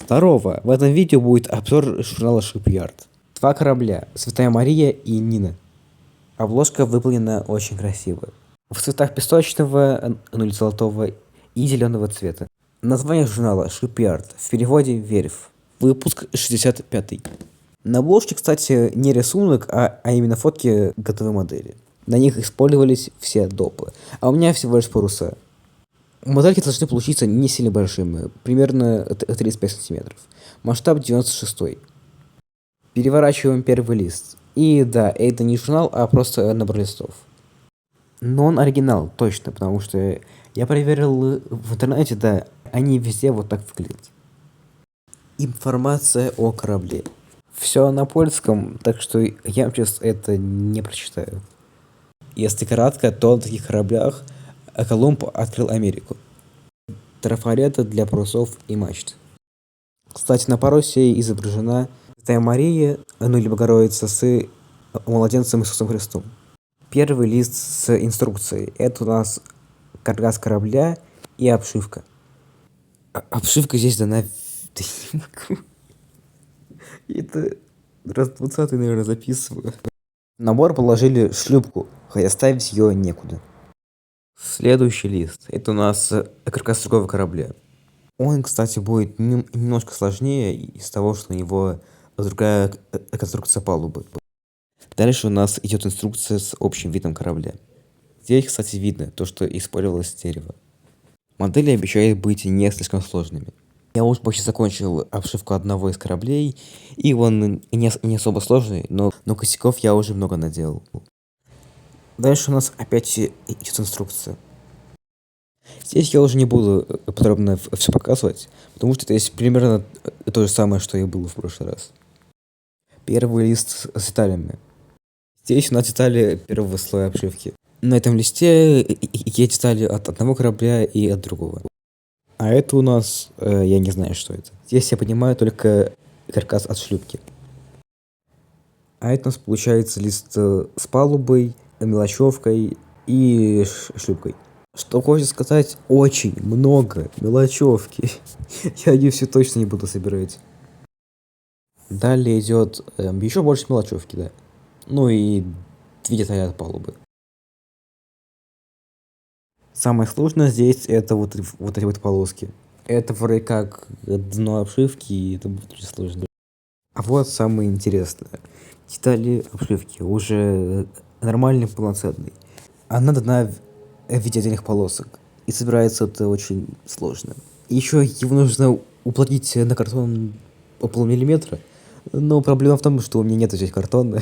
Второго. В этом видео будет обзор журнала Shipyard. Два корабля. Святая Мария и Нина. Обложка выполнена очень красиво. В цветах песочного, золотого и зеленого цвета. Название журнала Shipyard. В переводе Верфь. Выпуск 65. На обложке, кстати, не рисунок, а именно фотки готовой модели. На них использовались все допы. А у меня всего лишь паруса. Модельки должны получиться не сильно большими, примерно 35 сантиметров. Масштаб 96. Переворачиваем первый лист. И да, это не журнал, а просто набор листов. Но он оригинал, точно, потому что я проверил в интернете, да, они везде вот так выглядят. Информация о корабле. Все на польском, так что я вам сейчас это не прочитаю. Если кратко, то на таких кораблях Колумб открыл Америку. Трафареты для парусов и мачт. Кстати, на парусе изображена Святая Мария, или Богородица с младенцем Иисусом Христом. Первый лист с инструкцией. Это у нас каркас корабля и обшивка. Обшивка здесь дана... Да не могу. Это раз 20-й, наверное, записываю. В набор положили шлюпку, хотя ставить ее некуда. Следующий лист. Это у нас каркас другого корабля. Он, кстати, будет немножко сложнее из-за того, что у него другая конструкция палубы. Дальше у нас идет инструкция с общим видом корабля. Здесь, кстати, видно то, что использовалось дерево. Модели обещают быть не слишком сложными. Я уже почти закончил обшивку одного из кораблей, и он не особо сложный, но косяков я уже много наделал. Дальше у нас опять идет инструкция. Здесь я уже не буду подробно все показывать, потому что это есть примерно то же самое, что и было в прошлый раз. Первый лист с деталями. Здесь у нас детали первого слоя обшивки. На этом листе есть детали от одного корабля и от другого. А это у нас, я не знаю, что это. Здесь я понимаю только каркас от шлюпки. А это у нас получается лист с палубой, мелочевкой и шлюпкой. Что хочется сказать, очень много мелочевки. Я ее все точно не буду собирать. Далее идет еще больше мелочевки, да. Ну и две детали от палубы. Самое сложное здесь это вот эти вот полоски. Это вроде как дно обшивки, и это будет очень сложно. А вот самое интересное. Детали обшивки уже нормальный, полноценный. Она дана в виде отдельных полосок. И собирается это очень сложно. Еще его нужно уплотнить на картон по полмиллиметра. Но проблема в том, что у меня нет здесь картона.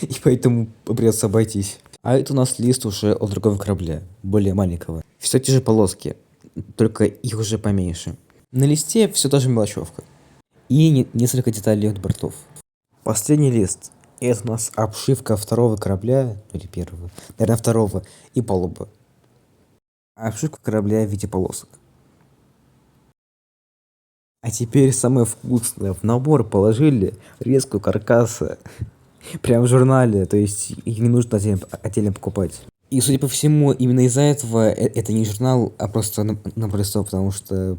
И поэтому придется обойтись. А это у нас лист уже от другого корабля, более маленького. Все те же полоски, только их уже поменьше. На листе все та же мелочевка. И несколько деталей от бортов. Последний лист. Это у нас обшивка второго корабля, или первого, наверное, второго, и палуба. Обшивка корабля в виде полосок. А теперь самое вкусное. В набор положили резку каркаса. Прям в журнале, то есть их не нужно отдельно покупать. И, судя по всему, именно из-за этого это не журнал, а просто набор листов, потому что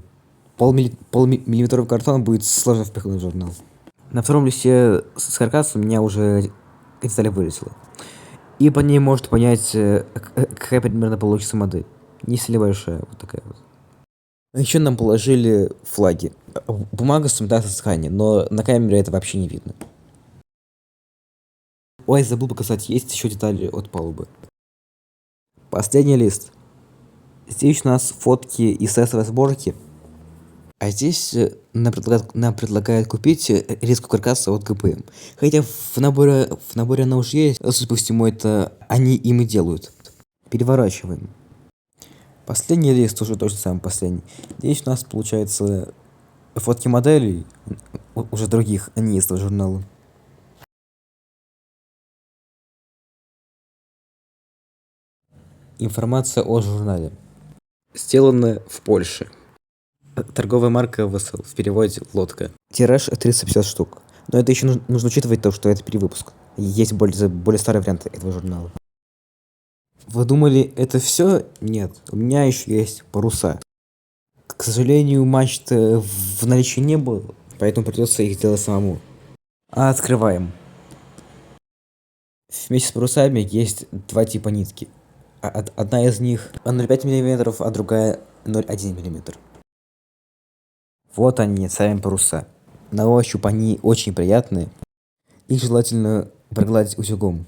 полмиллиметровый картон будет сложно впихнуть в журнал. На втором листе с каркасом у меня уже деталь вылетела. И по ней можно понять, какая примерно получится модель. Не сильно большая, вот такая вот. Еще нам положили флаги. Бумага с имитацией ткани, но на камере это вообще не видно. Ой, забыл показать, есть еще детали от палубы. Последний лист. Здесь у нас фотки из тестовой сборки. А здесь нам предлагают купить резку каркаса от ГПМ. Хотя в наборе она уже есть, но, судя по всему, это они им и делают. Переворачиваем. Последний лист уже тот же самый последний. Здесь у нас получается фотки моделей, уже других, а не из этого журнала. Информация о журнале. Сделано в Польше. Торговая марка ВСЛ, в переводе лодка. Тираж 350 штук. Но это еще нужно учитывать то, что это перевыпуск. Есть более старый вариант этого журнала. Вы думали, это все? Нет. У меня еще есть паруса. К сожалению, мачт в наличии не было, поэтому придется их делать самому. Открываем. Вместе с парусами есть два типа нитки. Одна из них 0,5 мм, а другая 0,1 мм. Вот они, сами паруса. На ощупь они очень приятные. Их желательно прогладить утюгом.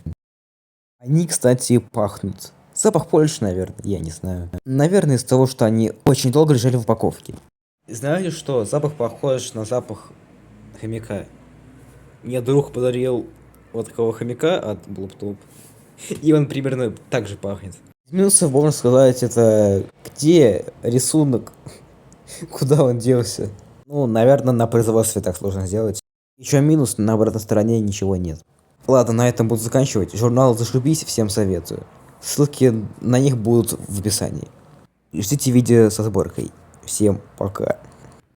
Они, кстати, пахнут. Запах Польши, наверное, я не знаю. Наверное, из-за того, что они очень долго лежали в упаковке. Знаете что? Запах похож на запах хомяка. Мне друг подарил вот такого хомяка от Блуптоп. И он примерно так же пахнет. Из минусов можно сказать, это где рисунок, куда он делся. Ну, наверное, на производстве так сложно сделать. Еще минус, на обратной стороне ничего нет. Ладно, на этом буду заканчивать. Журнал «Зашибись», всем советую. Ссылки на них будут в описании. Ждите видео со сборкой. Всем пока.